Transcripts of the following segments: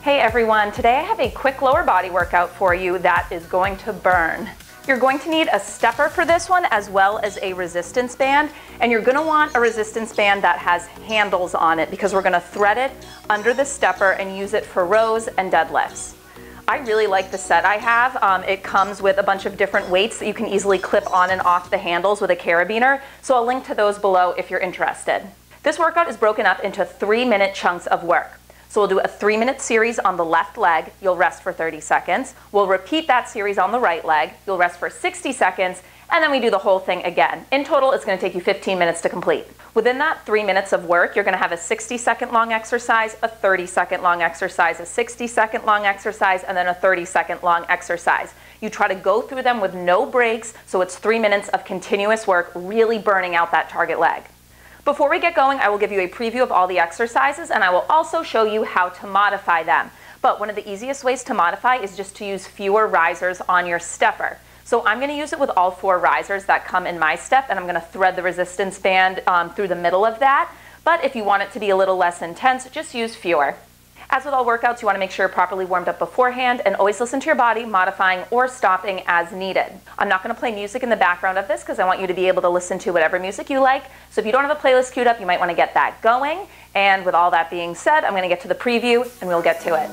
Hey everyone, today I have a quick lower body workout for you that is going to burn. You're going to need a stepper for this one as well as a resistance band, and you're going to want a resistance band that has handles on it because we're going to thread it under the stepper and use it for rows and deadlifts. I really like the set I have. It comes with a bunch of different weights that you can easily clip on and off the handles with a carabiner, so I'll link to those below if you're interested. This workout is broken up into 3-minute chunks of work. So we'll do a 3-minute series on the left leg, you'll rest for 30 seconds. We'll repeat that series on the right leg, you'll rest for 60 seconds, and then we do the whole thing again. In total, it's going to take you 15 minutes to complete. Within that 3 minutes of work, you're going to have a 60-second long exercise, a 30-second long exercise, a 60-second long exercise, and then a 30-second long exercise. You try to go through them with no breaks, so it's 3 minutes of continuous work, really burning out that target leg. Before we get going, I will give you a preview of all the exercises, and I will also show you how to modify them. But one of the easiest ways to modify is just to use fewer risers on your stepper. So I'm going to use it with all 4 risers that come in my step, and I'm going to thread the resistance band through the middle of that. But if you want it to be a little less intense, just use fewer. As with all workouts, you want to make sure you're properly warmed up beforehand and always listen to your body, modifying or stopping as needed. I'm not going to play music in the background of this because I want you to be able to listen to whatever music you like. So if you don't have a playlist queued up, you might want to get that going. And with all that being said, I'm going to get to the preview and we'll get to it.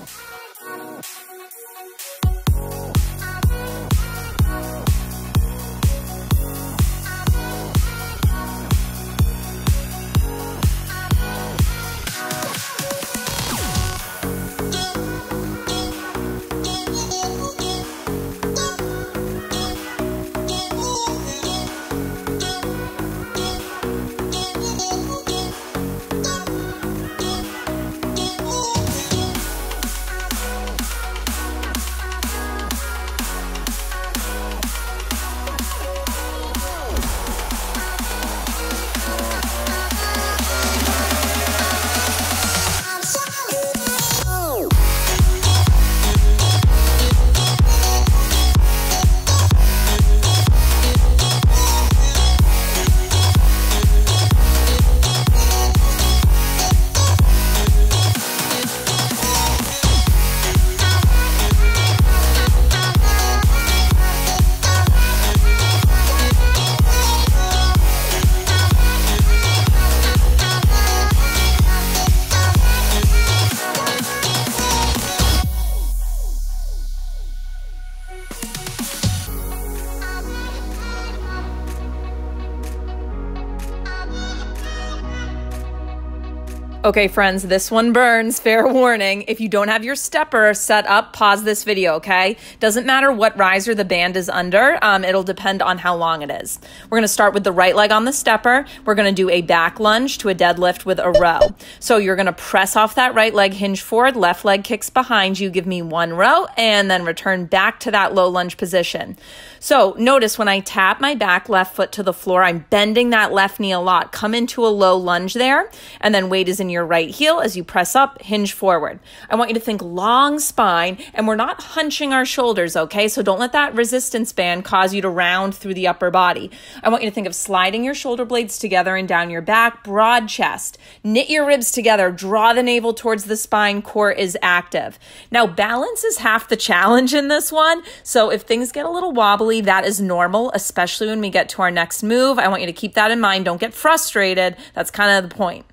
Okay, friends, this one burns, fair warning. If you don't have your stepper set up, pause this video, okay? Doesn't matter what riser the band is under, it'll depend on how long it is. We're gonna start with the right leg on the stepper. We're gonna do a back lunge to a deadlift with a row. So you're gonna press off that right leg, hinge forward, left leg kicks behind you, give me 1 row, and then return back to that low lunge position. So notice when I tap my back left foot to the floor, I'm bending that left knee a lot. Come into a low lunge there, and then weight is in your right heel as you press up, hinge forward. I want you to think long spine, and we're not hunching our shoulders, okay? So don't let that resistance band cause you to round through the upper body. I want you to think of sliding your shoulder blades together and down your back, broad chest. Knit your ribs together, draw the navel towards the spine, core is active. Now, balance is half the challenge in this one, so if things get a little wobbly, that is normal, especially when we get to our next move. I want you to keep that in mind. Don't get frustrated. That's kind of the point.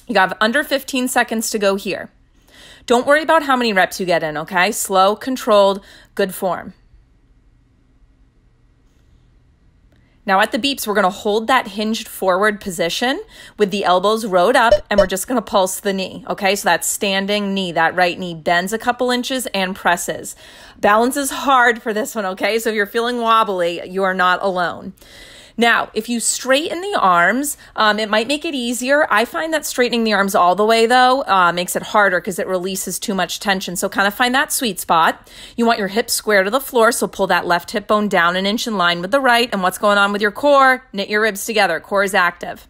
You have under 15 seconds to go here. Don't worry about how many reps you get in, okay? Slow, controlled, good form. Now at the beeps, we're going to hold that hinged forward position with the elbows rowed up, and we're just going to pulse the knee, okay? So that standing knee, that right knee bends a couple inches and presses. Balance is hard for this one, okay? So if you're feeling wobbly, you are not alone. Now, if you straighten the arms, it might make it easier. I find that straightening the arms all the way, though, makes it harder because it releases too much tension. So kind of find that sweet spot. You want your hips square to the floor, so pull that left hip bone down 1 inch in line with the right. And what's going on with your core? Knit your ribs together. Core is active.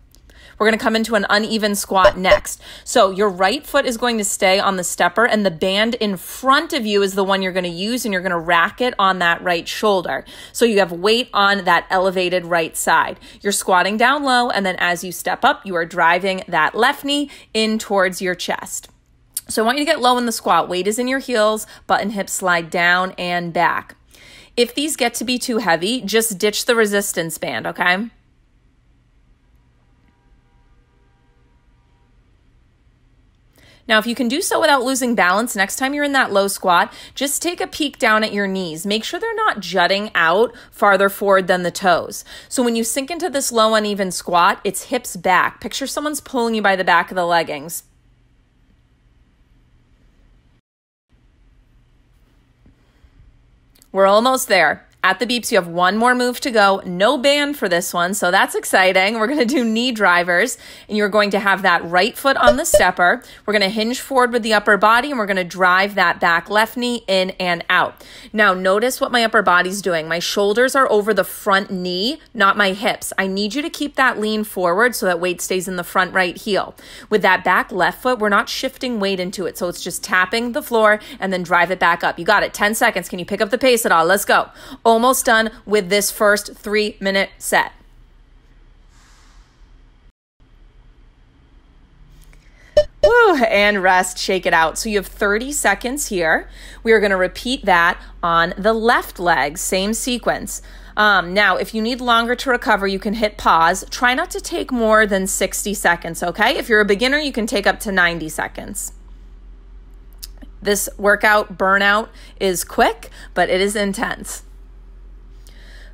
We're going to come into an uneven squat next. So your right foot is going to stay on the stepper, and the band in front of you is the one you're going to use, and you're going to rack it on that right shoulder. So you have weight on that elevated right side. You're squatting down low, and then as you step up, you are driving that left knee in towards your chest. So I want you to get low in the squat. Weight is in your heels, butt and hips slide down and back. If these get to be too heavy, just ditch the resistance band, okay? Now, if you can do so without losing balance, next time you're in that low squat, just take a peek down at your knees. Make sure they're not jutting out farther forward than the toes. So when you sink into this low uneven squat, it's hips back. Picture someone's pulling you by the back of the leggings. We're almost there. At the beeps, you have one more move to go. No band for this one, so that's exciting. We're going to do knee drivers, and you're going to have that right foot on the stepper. We're going to hinge forward with the upper body, and we're going to drive that back left knee in and out. Now, notice what my upper body's doing. My shoulders are over the front knee, not my hips. I need you to keep that lean forward so that weight stays in the front right heel. With that back left foot, we're not shifting weight into it, so it's just tapping the floor and then drive it back up. You got it. 10 seconds. Can you pick up the pace at all? Let's go. Almost done with this first 3-minute set. Woo, and rest, shake it out. So you have 30 seconds here. We are going to repeat that on the left leg, same sequence. Now, if you need longer to recover, you can hit pause. Try not to take more than 60 seconds, okay? If you're a beginner, you can take up to 90 seconds. This workout burnout is quick, but it is intense.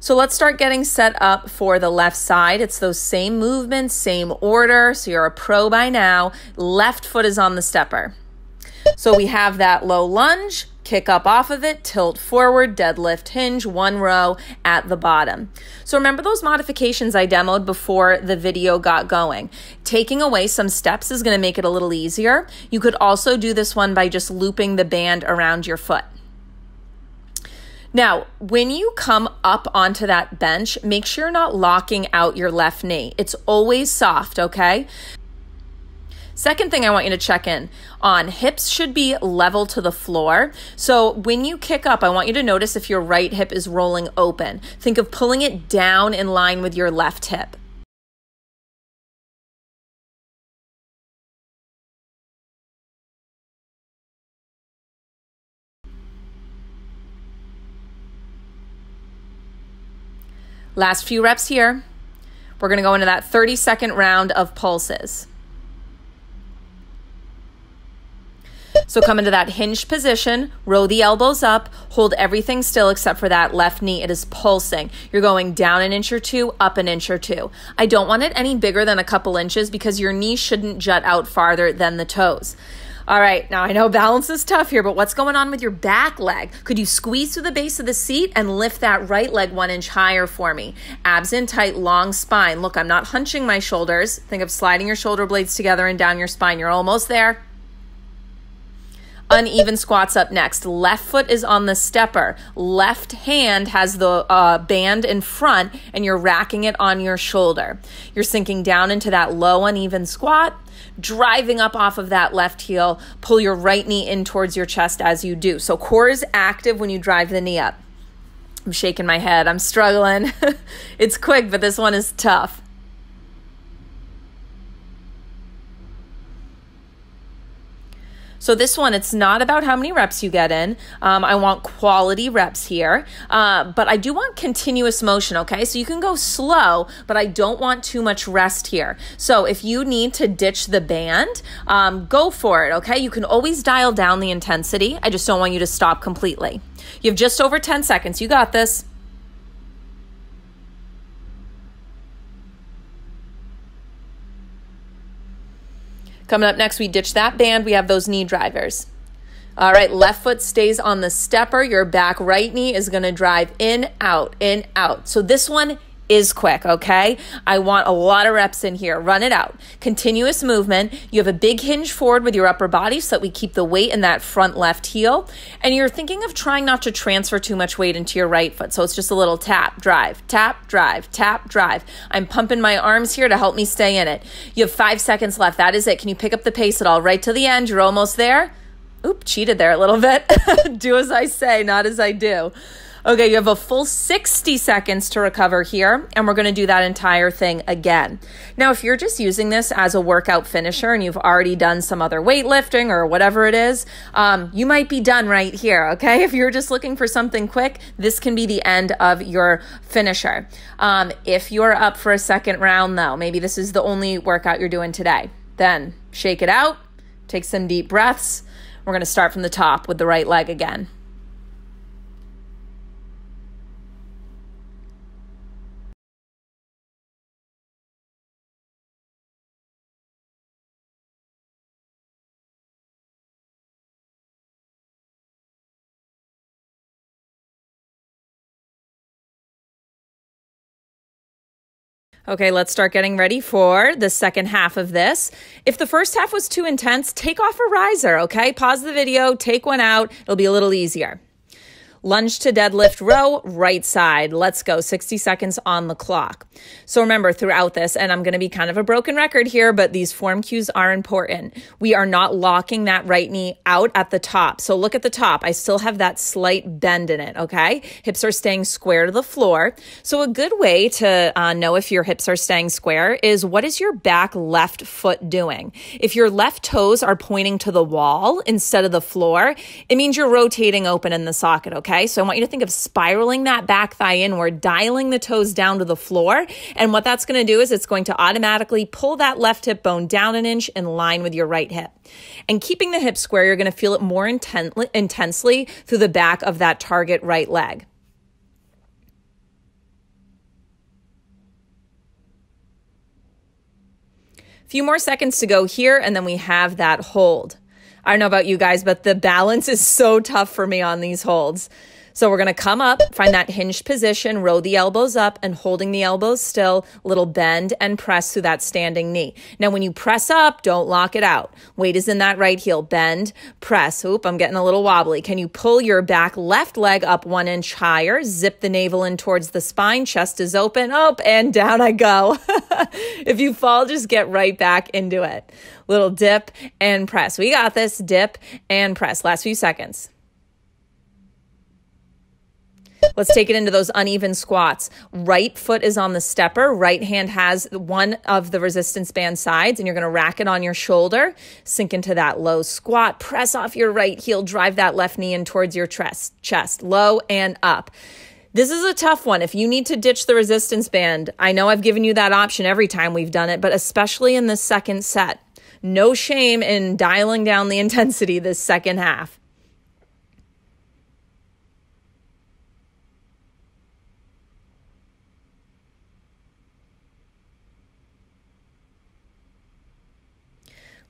So let's start getting set up for the left side. It's those same movements, same order. So you're a pro by now. Left foot is on the stepper. So we have that low lunge, kick up off of it, tilt forward, deadlift hinge, one row at the bottom. So remember those modifications I demoed before the video got going. Taking away some steps is going to make it a little easier. You could also do this one by just looping the band around your foot. Now, when you come up onto that bench, make sure you're not locking out your left knee. It's always soft, okay? Second thing I want you to check in on, hips should be level to the floor. So when you kick up, I want you to notice if your right hip is rolling open. Think of pulling it down in line with your left hip. Last few reps here. We're going to go into that 30-second round of pulses. So come into that hinged position, row the elbows up, hold everything still except for that left knee. It is pulsing. You're going down an inch or two, up an inch or two. I don't want it any bigger than a couple inches because your knee shouldn't jut out farther than the toes. All right, now I know balance is tough here, but what's going on with your back leg? Could you squeeze through the base of the seat and lift that right leg 1 inch higher for me? Abs in tight, long spine. Look, I'm not hunching my shoulders. Think of sliding your shoulder blades together and down your spine. You're almost there. Uneven squats up next. Left foot is on the stepper. Left hand has the band in front and you're racking it on your shoulder. You're sinking down into that low uneven squat, driving up off of that left heel. Pull your right knee in towards your chest as you do. So core is active when you drive the knee up. I'm shaking my head. I'm struggling. It's quick, but this one is tough. So this one, it's not about how many reps you get in. I want quality reps here, but I do want continuous motion, okay? So you can go slow, but I don't want too much rest here. So if you need to ditch the band, go for it, okay? You can always dial down the intensity. I just don't want you to stop completely. You have just over 10 seconds. You got this. Coming up next, we ditch that band. We have those knee drivers. All right, left foot stays on the stepper. Your back right knee is going to drive in, out, in, out. So this one is quick, okay? I want a lot of reps in here. Run it out. Continuous movement. You have a big hinge forward with your upper body so that we keep the weight in that front left heel. And you're thinking of trying not to transfer too much weight into your right foot. So it's just a little tap, drive, tap, drive, tap, drive. I'm pumping my arms here to help me stay in it. You have 5 seconds left. That is it. Can you pick up the pace at all? Right to the end. You're almost there. Oop, cheated there a little bit. Do as I say, not as I do. Okay, you have a full 60 seconds to recover here, and we're going to do that entire thing again. Now, if you're just using this as a workout finisher and you've already done some other weightlifting or whatever it is, you might be done right here, okay? If you're just looking for something quick, this can be the end of your finisher. If you're up for a second round, though, maybe this is the only workout you're doing today, then shake it out, take some deep breaths. We're going to start from the top with the right leg again. Okay, let's start getting ready for the second half of this. If the first half was too intense, take off a riser, okay? Pause the video, take one out. It'll be a little easier. Lunge to deadlift row, right side. Let's go, 60 seconds on the clock. So remember throughout this, and I'm gonna be kind of a broken record here, but these form cues are important. We are not locking that right knee out at the top. So look at the top, I still have that slight bend in it, okay? Hips are staying square to the floor. So a good way to know if your hips are staying square is what is your back left foot doing? If your left toes are pointing to the wall instead of the floor, it means you're rotating open in the socket, okay? So I want you to think of spiraling that back thigh inward, dialing the toes down to the floor. And what that's going to do is it's going to automatically pull that left hip bone down an inch in line with your right hip. And keeping the hip square, you're going to feel it more intensely through the back of that target right leg. A few more seconds to go here, and then we have that hold. I don't know about you guys, but the balance is so tough for me on these holds. So we're going to come up, find that hinged position, row the elbows up and holding the elbows still, little bend and press through that standing knee. Now, when you press up, don't lock it out. Weight is in that right heel. Bend, press. Oop, I'm getting a little wobbly. Can you pull your back left leg up 1 inch higher? Zip the navel in towards the spine. Chest is open. Up and down I go. If you fall, just get right back into it. Little dip and press. We got this. Dip and press. Last few seconds. Let's take it into those uneven squats. Right foot is on the stepper. Right hand has one of the resistance band sides, and you're going to rack it on your shoulder. Sink into that low squat. Press off your right heel. Drive that left knee in towards your chest. Low and up. This is a tough one. If you need to ditch the resistance band, I know I've given you that option every time we've done it, but especially in the second set. No shame in dialing down the intensity this second half.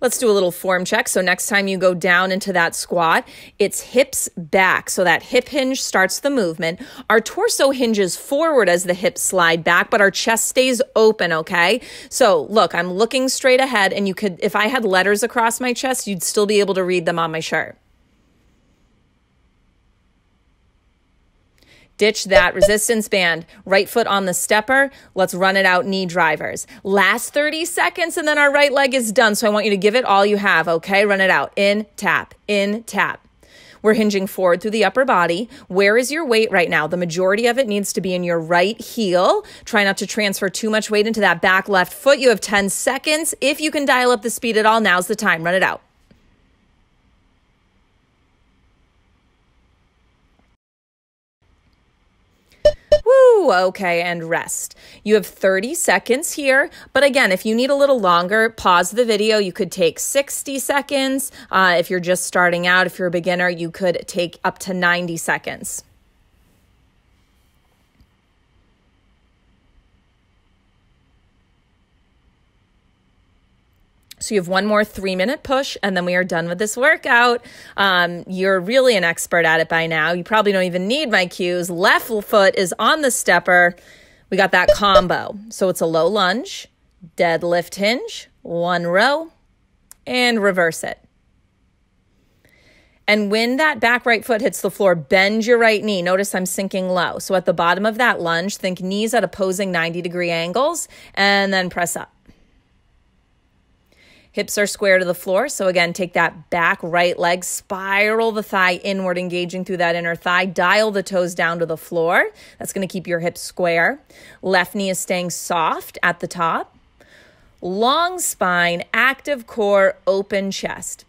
Let's do a little form check. So next time you go down into that squat, it's hips back. So that hip hinge starts the movement. Our torso hinges forward as the hips slide back, but our chest stays open, okay? So look, I'm looking straight ahead, and you could, if I had letters across my chest, you'd still be able to read them on my shirt. Ditch that resistance band. Right foot on the stepper. Let's run it out, knee drivers. Last 30 seconds, and then our right leg is done. So I want you to give it all you have, okay? Run it out. In, tap, in, tap. We're hinging forward through the upper body. Where is your weight right now? The majority of it needs to be in your right heel. Try not to transfer too much weight into that back left foot. You have 10 seconds. If you can dial up the speed at all, now's the time. Run it out. Woo, okay, and rest. You have 30 seconds here, but again, if you need a little longer, pause the video. You could take 60 seconds. If you're just starting out, if you're a beginner, you could take up to 90 seconds. So you have one more 3-minute push, and then we are done with this workout. You're really an expert at it by now. You probably don't even need my cues. Left foot is on the stepper. We got that combo. So it's a low lunge, deadlift hinge, 1 row, and reverse it. And when that back right foot hits the floor, bend your right knee. Notice I'm sinking low. So at the bottom of that lunge, think knees at opposing 90-degree angles, and then press up. Hips are square to the floor. So again, take that back right leg, spiral the thigh inward, engaging through that inner thigh. Dial the toes down to the floor. That's going to keep your hips square. Left knee is staying soft at the top. Long spine, active core, open chest.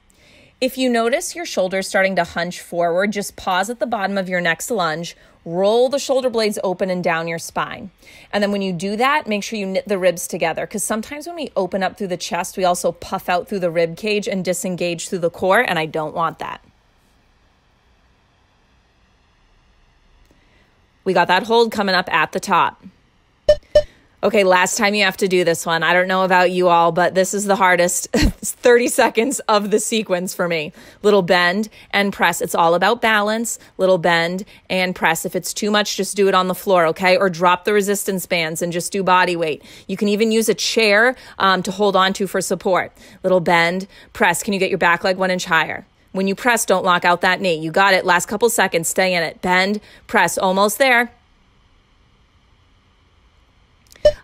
If you notice your shoulders starting to hunch forward, just pause at the bottom of your next lunge. Roll the shoulder blades open and down your spine. And then when you do that, make sure you knit the ribs together, because sometimes when we open up through the chest, we also puff out through the rib cage and disengage through the core, and I don't want that. We got that hold coming up at the top. Okay, last time you have to do this one. I don't know about you all, but this is the hardest 30 seconds of the sequence for me. Little bend and press. It's all about balance. Little bend and press. If it's too much, just do it on the floor, okay? Or drop the resistance bands and just do body weight. You can even use a chair to hold on to for support. Little bend, press. Can you get your back leg 1 inch higher? When you press, don't lock out that knee. You got it. Last couple seconds. Stay in it. Bend, press. Almost there.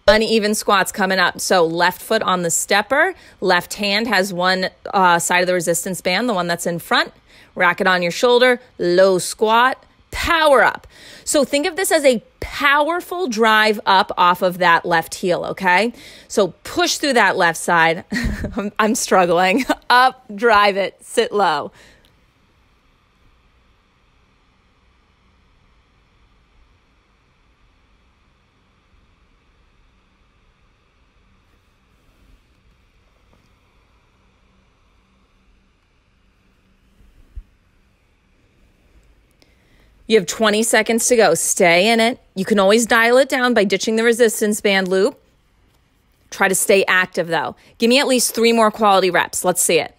Uneven squats coming up. So left foot on the stepper, left hand has one side of the resistance band, the one that's in front. Rack it on your shoulder, low squat, power up. So think of this as a powerful drive up off of that left heel, okay? So push through that left side. I'm struggling. Up, drive it, sit low. You have 20 seconds to go. Stay in it. You can always dial it down by ditching the resistance band loop. Try to stay active though. Give me at least 3 more quality reps. Let's see it.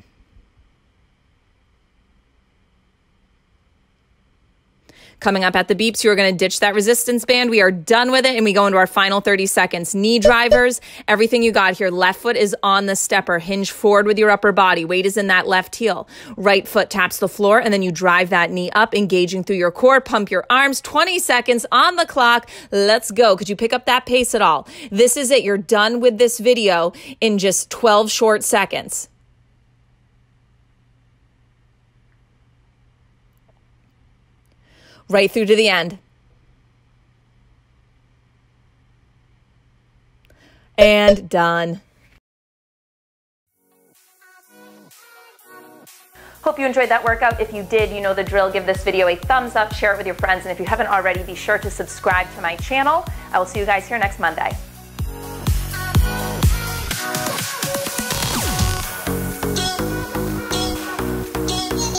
Coming up at the beeps, you are going to ditch that resistance band. We are done with it, and we go into our final 30 seconds. Knee drivers, everything you got here. Left foot is on the stepper. Hinge forward with your upper body. Weight is in that left heel. Right foot taps the floor, and then you drive that knee up, engaging through your core. Pump your arms. 20 seconds on the clock. Let's go. Could you pick up that pace at all? This is it. You're done with this video in just 12 short seconds. Right through to the end. And done. Hope you enjoyed that workout. If you did, you know the drill. Give this video a thumbs up, share it with your friends, and if you haven't already, be sure to subscribe to my channel. I will see you guys here next Monday.